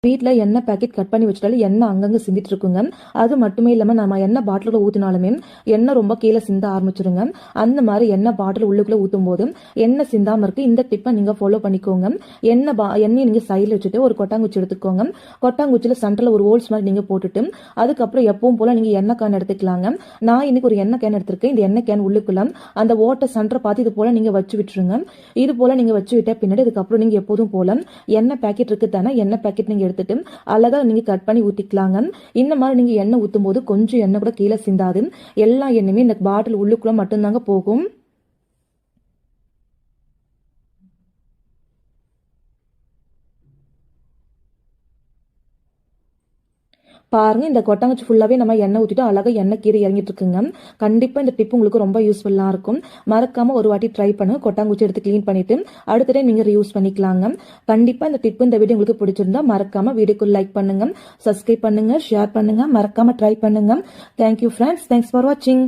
வீட்டில் எண்ணெய் packet cut பண்ணி வச்சுட்டாலும் எண்ணெய் அங்கங்கே சிந்திட்டு இருக்குங்க. அது மட்டுமே இல்லாமல் நம்ம எண்ணெய் பாட்டிலுக்குள்ள ஊற்றினாலுமே எண்ணெய் ரொம்ப கீழே சிந்த ஆரம்பிச்சிருங்க. அந்த மாதிரி எண்ணெய் பாட்டில் உள்ளுக்குள்ள ஊற்றும் போது எண்ணெய் சிந்தாமல் இருக்கு. இந்த டிப்பை நீங்கள் ஃபாலோ பண்ணிக்கோங்க. எண்ணெயை நீங்கள் சைடில் வச்சுட்டு ஒரு கொட்டாங்குச்சி எடுத்துக்கோங்க. கொட்டாங்குச்சியில் சென்டரில் ஒரு ஹோல்ஸ் மாதிரி நீங்கள் போட்டுட்டு அதுக்கப்புறம் எப்பவும் போல நீங்கள் எண்ணெய் கேன் எடுத்துக்கலாங்க. நான் இன்னைக்கு ஒரு எண்ணெய் கேன் எடுத்திருக்கேன். இந்த எண்ணெய் கேன் உள்ளுக்குள்ள அந்த ஓட்டை சென்டரை பார்த்து இது போல நீங்கள் வச்சு விட்டுருங்க. இது போல நீங்கள் வச்சு விட்ட பின்னாடி இதுக்கப்புறம் நீங்கள் எப்போதும் போல எண்ணெய் பேக்கெட் இருக்கு தானே, எண்ணெய் பேக்கெட் நீங்கள் எடுத்துட்டு அழகா நீங்க கட் பண்ணி ஊத்திக்கலாங்க. இந்த மாதிரி நீங்க எண்ணெய் ஊத்தும் போது கொஞ்சம் எண்ணெய் கூட கீழே சிந்தாது. எல்லா எண்ணெயுமே இந்த பாட்டில் உள்ளுக்குள்ள மட்டும்தாங்க போகும். பாருங்க, இந்த கொட்டாங்குச்சி ஃபுல்லாவே நம்ம எண்ணெய் ஊற்றிட்டு அழகா எண்ணெய் கீரை இறங்கிட்டு இருக்குங்க. கண்டிப்பா இந்த டிப் உங்களுக்கு ரொம்ப யூஸ்ஃபுல்லா இருக்கும். மறக்காம ஒரு வாட்டி ட்ரை பண்ணுங்க. கொட்டாங்குச்சி எடுத்து கிளீன் பண்ணிட்டு அடுத்த டைம் நீங்க யூஸ் பண்ணிக்கலாங்க. கண்டிப்பா இந்த டிப் இந்த வீடியோ உங்களுக்கு பிடிச்சிருந்தா மறக்காம வீடியோக்கு லைக் பண்ணுங்க, சப்ஸ்கிரைப் பண்ணுங்க, ஷேர் பண்ணுங்க, மறக்காம ட்ரை பண்ணுங்க. Thank you friends. தேங்க்ஸ் ஃபார் வாட்சிங்.